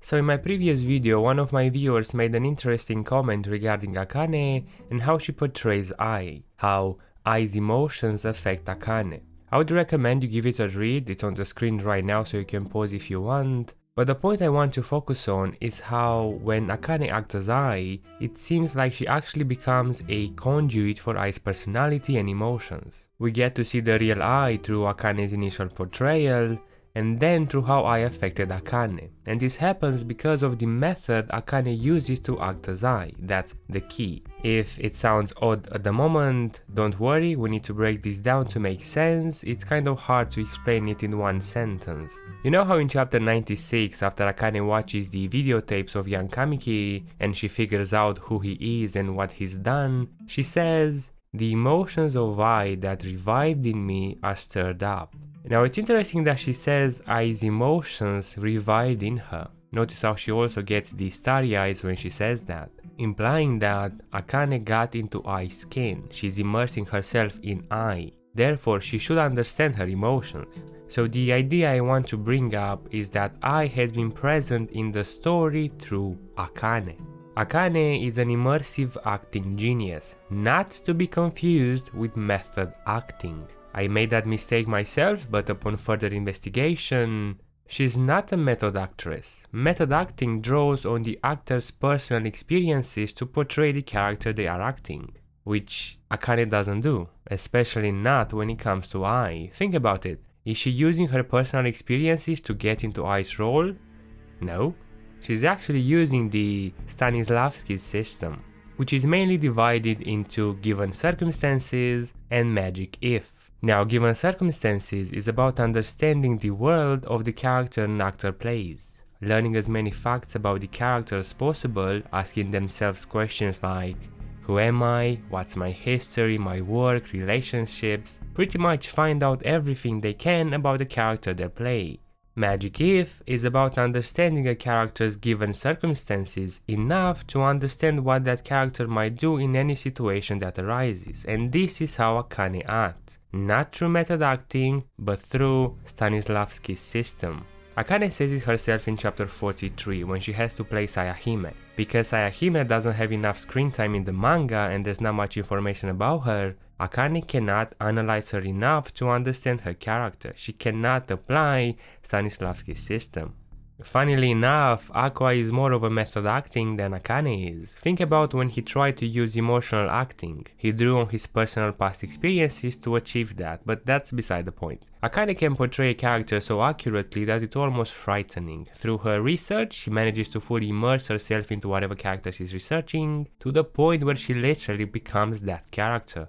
So in my previous video, one of my viewers made an interesting comment regarding Akane and how she portrays Ai, how Ai's emotions affect Akane. I would recommend you give it a read, it's on the screen right now so you can pause if you want. But the point I want to focus on is how when Akane acts as Ai, it seems like she actually becomes a conduit for Ai's personality and emotions. We get to see the real Ai through Akane's initial portrayal, and then through how Ai affected Akane. And this happens because of the method Akane uses to act as Ai. That's the key. If it sounds odd at the moment, don't worry, we need to break this down to make sense. It's kind of hard to explain it in one sentence. You know how in chapter 96, after Akane watches the videotapes of young Kamiki and she figures out who he is and what he's done, she says, "The emotions of Ai that revived in me are stirred up." Now it's interesting that she says Ai's emotions revived in her. Notice how she also gets the starry eyes when she says that, implying that Akane got into Ai's skin. She's immersing herself in Ai. Therefore, she should understand her emotions. So the idea I want to bring up is that Ai has been present in the story through Akane. Akane is an immersive acting genius, not to be confused with method acting. I made that mistake myself, but upon further investigation, she's not a method actress. Method acting draws on the actor's personal experiences to portray the character they are acting, which Akane doesn't do, especially not when it comes to Ai. Think about it. Is she using her personal experiences to get into Ai's role? No. She's actually using the Stanislavski system, which is mainly divided into given circumstances and magic if. Now, given circumstances is about understanding the world of the character an actor plays, learning as many facts about the character as possible, asking themselves questions like, who am I, what's my history, my work, relationships, pretty much find out everything they can about the character they play. Magic if is about understanding a character's given circumstances enough to understand what that character might do in any situation that arises, and this is how Akane acts, not through method acting, but through Stanislavski's system. Akane says it herself in chapter 43 when she has to play Sayahime. Because Sayahime doesn't have enough screen time in the manga and there's not much information about her, Akane cannot analyze her enough to understand her character. She cannot apply Stanislavski's system. Funnily enough, Aqua is more of a method acting than Akane is. Think about when he tried to use emotional acting. He drew on his personal past experiences to achieve that, but that's beside the point. Akane can portray a character so accurately that it's almost frightening. Through her research, she manages to fully immerse herself into whatever character she's researching, to the point where she literally becomes that character.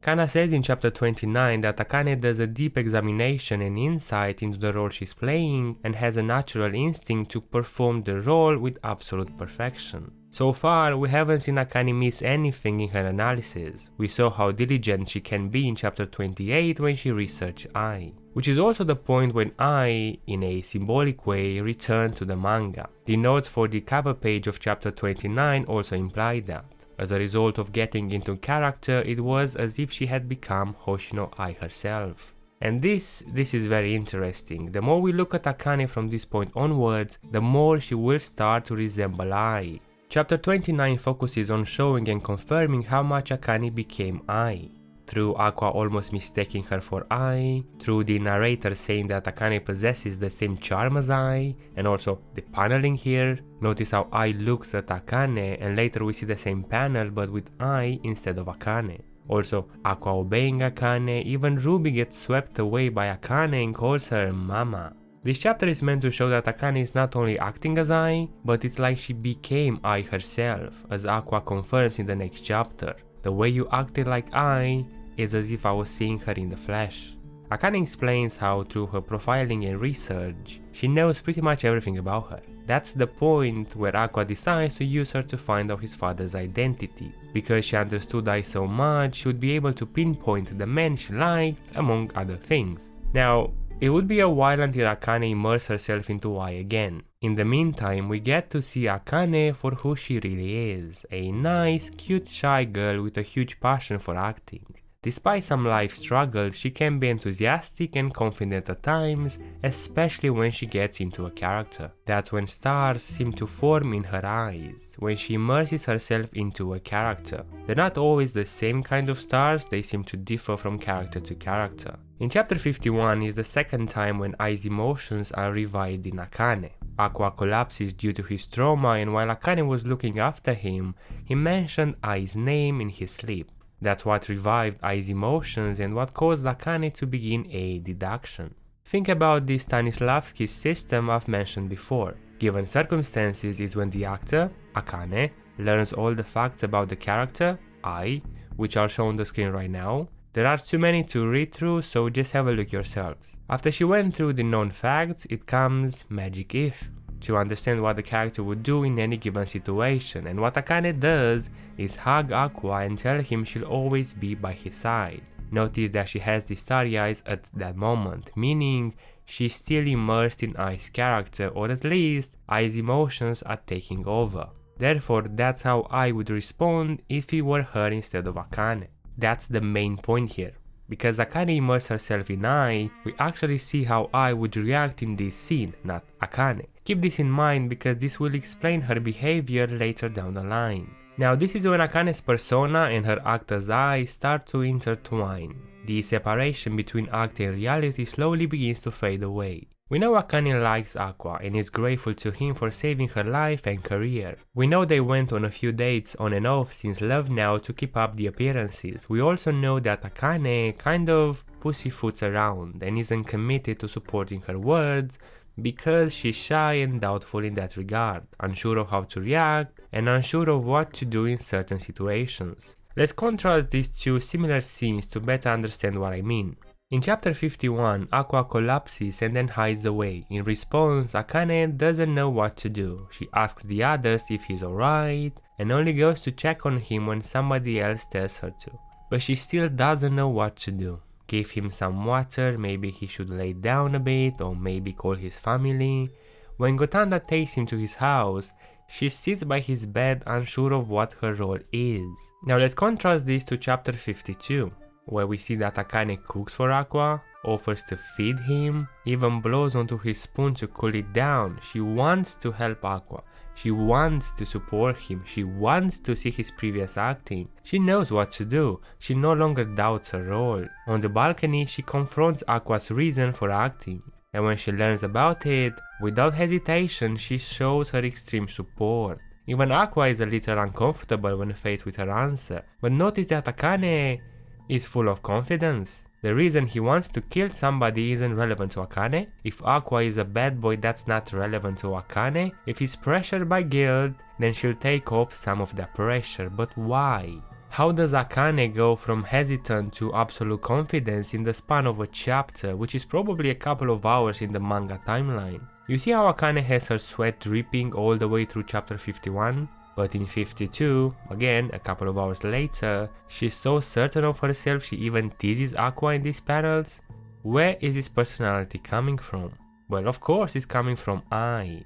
Kana says in chapter 29 that Akane does a deep examination and insight into the role she's playing and has a natural instinct to perform the role with absolute perfection. So far, we haven't seen Akane miss anything in her analysis. We saw how diligent she can be in chapter 28 when she researched Ai, which is also the point when Ai, in a symbolic way, returned to the manga. The notes for the cover page of chapter 29 also imply that. As a result of getting into character, it was as if she had become Hoshino Ai herself. And this is very interesting. The more we look at Akane from this point onwards, the more she will start to resemble Ai. Chapter 29 focuses on showing and confirming how much Akane became Ai. Through Aqua almost mistaking her for Ai, through the narrator saying that Akane possesses the same charm as Ai, and also the paneling here. Notice how Ai looks at Akane and later we see the same panel but with Ai instead of Akane. Also, Aqua obeying Akane, even Ruby gets swept away by Akane and calls her Mama. This chapter is meant to show that Akane is not only acting as Ai, but it's like she became Ai herself, as Aqua confirms in the next chapter. The way you acted like Ai is as if I was seeing her in the flesh. Akane explains how through her profiling and research, she knows pretty much everything about her. That's the point where Aqua decides to use her to find out his father's identity. Because she understood Ai so much, she would be able to pinpoint the man she liked, among other things. Now, it would be a while until Akane immerses herself into Ai again. In the meantime, we get to see Akane for who she really is, a nice, cute, shy girl with a huge passion for acting. Despite some life struggles, she can be enthusiastic and confident at times, especially when she gets into a character. That's when stars seem to form in her eyes, when she immerses herself into a character. They're not always the same kind of stars, they seem to differ from character to character. In chapter 51 is the second time when Ai's emotions are revived in Akane. Aqua collapses due to his trauma, and while Akane was looking after him, he mentioned Ai's name in his sleep. That's what revived Ai's emotions and what caused Akane to begin a deduction. Think about the Stanislavski's system I've mentioned before. Given circumstances is when the actor, Akane, learns all the facts about the character, Ai, which are shown on the screen right now. There are too many to read through, so just have a look yourselves. After she went through the known facts, it comes magic if. To understand what the character would do in any given situation, and what Akane does is hug Aqua and tell him she'll always be by his side. Notice that she has the starry eyes at that moment, meaning she's still immersed in Ai's character, or at least Ai's emotions are taking over. Therefore, that's how Ai would respond if he were her instead of Akane. That's the main point here. Because Akane immersed herself in Ai, we actually see how Ai would react in this scene, not Akane. Keep this in mind because this will explain her behavior later down the line. Now this is when Akane's persona and her actor's Ai start to intertwine. The separation between act and reality slowly begins to fade away. We know Akane likes Aqua and is grateful to him for saving her life and career. We know they went on a few dates on and off since love now to keep up the appearances. We also know that Akane kind of pussyfoots around and isn't committed to supporting her words because she's shy and doubtful in that regard, unsure of how to react and unsure of what to do in certain situations. Let's contrast these two similar scenes to better understand what I mean. In chapter 51, Aqua collapses and then hides away. In response, Akane doesn't know what to do. She asks the others if he's alright and only goes to check on him when somebody else tells her to. But she still doesn't know what to do. Give him some water, maybe he should lay down a bit, or maybe call his family. When Gotanda takes him to his house, she sits by his bed unsure of what her role is. Now let's contrast this to chapter 52. Where we see that Akane cooks for Aqua, offers to feed him, even blows onto his spoon to cool it down. She wants to help Aqua. She wants to support him. She wants to see his previous acting. She knows what to do. She no longer doubts her role. On the balcony, she confronts Aqua's reason for acting. And when she learns about it, without hesitation, she shows her extreme support. Even Aqua is a little uncomfortable when faced with her answer. But notice that Akane is full of confidence. The reason he wants to kill somebody isn't relevant to Akane. If Aqua is a bad boy, that's not relevant to Akane. If he's pressured by guilt, then she'll take off some of that pressure. But why? How does Akane go from hesitant to absolute confidence in the span of a chapter, which is probably a couple of hours in the manga timeline? You see how Akane has her sweat dripping all the way through chapter 51? But in 52, again a couple of hours later, she's so certain of herself she even teases Aqua in these panels. Where is this personality coming from? Well, of course it's coming from Ai.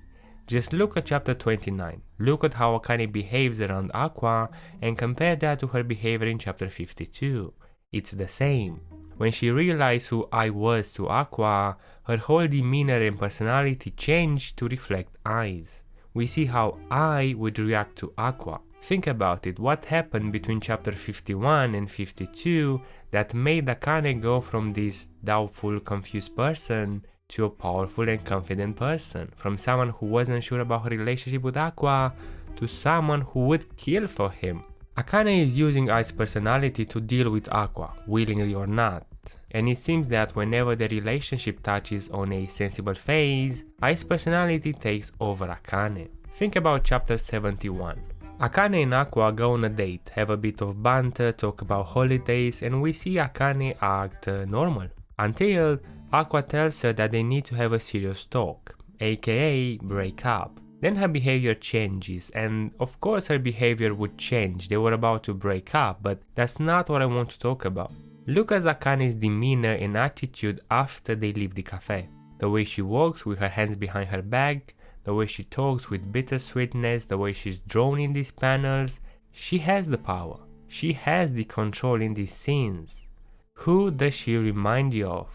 Just look at chapter 29, look at how Akane behaves around Aqua and compare that to her behavior in chapter 52. It's the same. When she realized who Ai was to Aqua, her whole demeanor and personality changed to reflect Ai's. We see how Ai would react to Aqua. Think about it, what happened between chapter 51 and 52 that made Akane go from this doubtful, confused person to a powerful and confident person, from someone who wasn't sure about her relationship with Aqua to someone who would kill for him. Akane is using Ai's personality to deal with Aqua, willingly or not. And it seems that whenever the relationship touches on a sensible phase, Ai's personality takes over Akane. Think about chapter 71. Akane and Aqua go on a date, have a bit of banter, talk about holidays, and we see Akane act normal. Until Aqua tells her that they need to have a serious talk, aka break up. Then her behavior changes, and of course her behavior would change. They were about to break up, but that's not what I want to talk about. Look at Akane's demeanor and attitude after they leave the cafe. The way she walks with her hands behind her back, the way she talks with bittersweetness, the way she's drawn in these panels. She has the power. She has the control in these scenes. Who does she remind you of?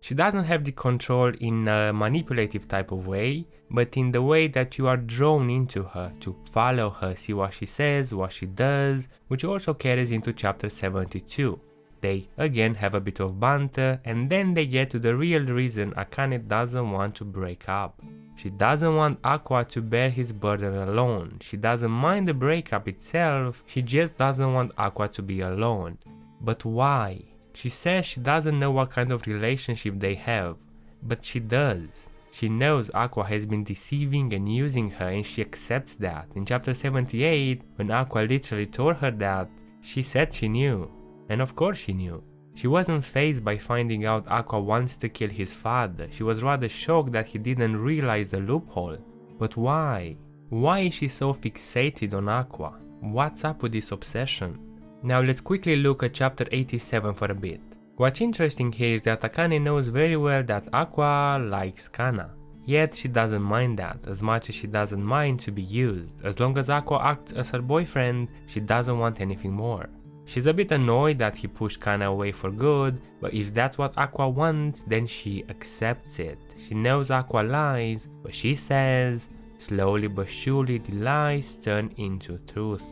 She doesn't have the control in a manipulative type of way, but in the way that you are drawn into her, to follow her, see what she says, what she does, which also carries into chapter 72. They again have a bit of banter, and then they get to the real reason Akane doesn't want to break up. She doesn't want Aqua to bear his burden alone. She doesn't mind the breakup itself, she just doesn't want Aqua to be alone. But why? She says she doesn't know what kind of relationship they have, but she does. She knows Aqua has been deceiving and using her, and she accepts that. In chapter 78, when Aqua literally told her that, she said she knew. And of course she knew. She wasn't fazed by finding out Aqua wants to kill his father. She was rather shocked that he didn't realize the loophole. But why? Why is she so fixated on Aqua? What's up with this obsession? Now let's quickly look at chapter 87 for a bit. What's interesting here is that Akane knows very well that Aqua likes Kana. Yet she doesn't mind that, as much as she doesn't mind to be used. As long as Aqua acts as her boyfriend, she doesn't want anything more. She's a bit annoyed that he pushed Kana away for good, but if that's what Aqua wants, then she accepts it. She knows Aqua lies, but she says, slowly but surely the lies turn into truth.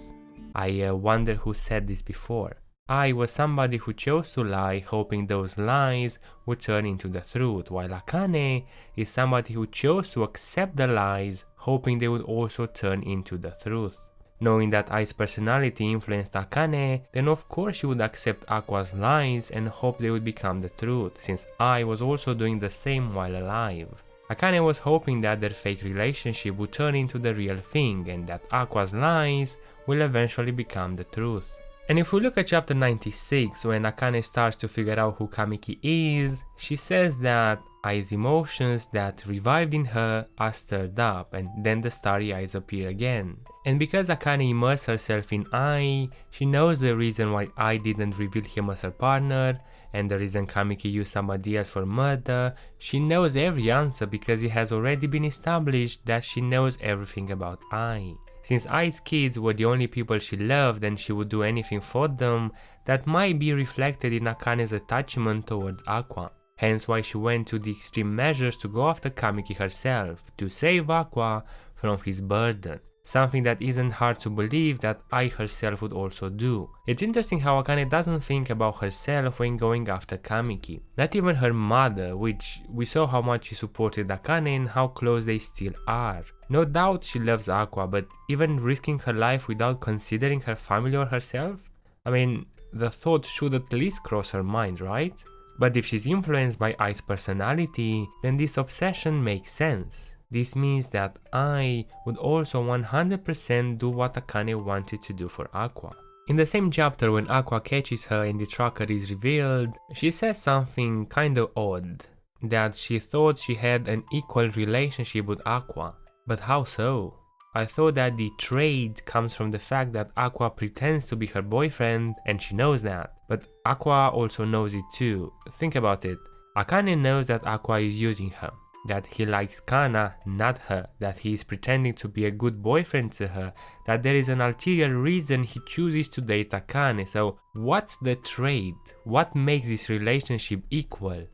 I wonder who said this before. I was somebody who chose to lie, hoping those lies would turn into the truth, while Akane is somebody who chose to accept the lies, hoping they would also turn into the truth. Knowing that Ai's personality influenced Akane, then of course she would accept Aqua's lies and hope they would become the truth, since Ai was also doing the same while alive. Akane was hoping that their fake relationship would turn into the real thing and that Aqua's lies will eventually become the truth. And if we look at chapter 96, when Akane starts to figure out who Kamiki is, she says that Ai's emotions that revived in her are stirred up, and then the starry eyes appear again. And because Akane immersed herself in Ai, she knows the reason why Ai didn't reveal him as her partner, and the reason Kamiki used somebody else for murder. She knows every answer because it has already been established that she knows everything about Ai. Since Ai's kids were the only people she loved and she would do anything for them, that might be reflected in Akane's attachment towards Aqua. Hence why she went to the extreme measures to go after Kamiki herself, to save Aqua from his burden. Something that isn't hard to believe that Ai herself would also do. It's interesting how Akane doesn't think about herself when going after Kamiki. Not even her mother, which we saw how much she supported Akane and how close they still are. No doubt she loves Aqua, but even risking her life without considering her family or herself? I mean, the thought should at least cross her mind, right? But if she's influenced by Ai's personality, then this obsession makes sense. This means that Ai would also 100% do what Akane wanted to do for Aqua. In the same chapter, when Aqua catches her and the tracker is revealed, she says something kinda odd, that she thought she had an equal relationship with Aqua. But how so? I thought that the trade comes from the fact that Aqua pretends to be her boyfriend and she knows that, but Aqua also knows it too. Think about it. Akane knows that Aqua is using her, that he likes Kana, not her, that he is pretending to be a good boyfriend to her, that there is an ulterior reason he chooses to date Akane. So what's the trade? What makes this relationship equal?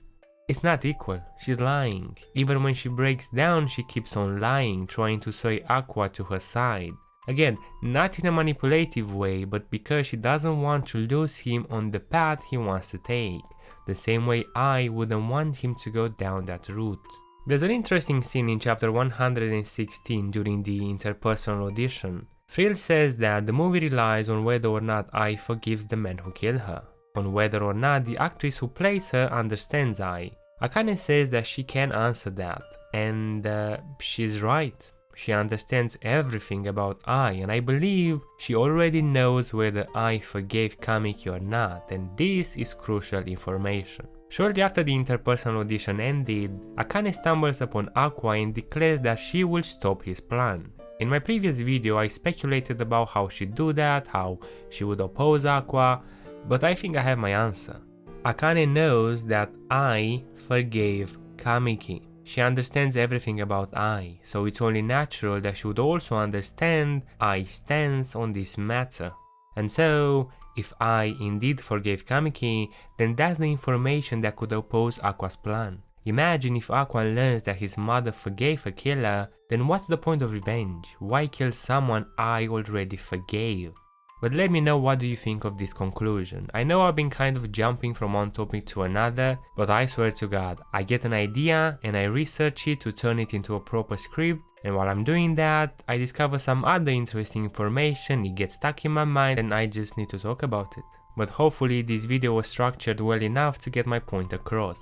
It's not equal. She's lying. Even when she breaks down, she keeps on lying, trying to sway Aqua to her side. Again, not in a manipulative way, but because she doesn't want to lose him on the path he wants to take. The same way I wouldn't want him to go down that route. There's an interesting scene in chapter 116 during the interpersonal audition. Frill says that the movie relies on whether or not Ai forgives the man who killed her, on whether or not the actress who plays her understands Ai. Akane says that she can answer that, and she's right. She understands everything about Ai, and I believe she already knows whether Ai forgave Kamiki or not, and this is crucial information. Shortly after the interpersonal audition ended, Akane stumbles upon Aqua and declares that she will stop his plan. In my previous video I speculated about how she'd do that, how she would oppose Aqua, but I think I have my answer. Akane knows that Ai forgave Kamiki. She understands everything about Ai, so it's only natural that she would also understand Ai's stance on this matter. And so, If Ai indeed forgave Kamiki, then that's the information that could oppose Aqua's plan. Imagine if Aqua learns that his mother forgave a killer, then what's the point of revenge? Why kill someone Ai already forgave? But let me know what do you think of this conclusion. I know I've been kind of jumping from one topic to another, but I swear to God, I get an idea and I research it to turn it into a proper script, and while I'm doing that, I discover some other interesting information, it gets stuck in my mind and I just need to talk about it. But hopefully this video was structured well enough to get my point across.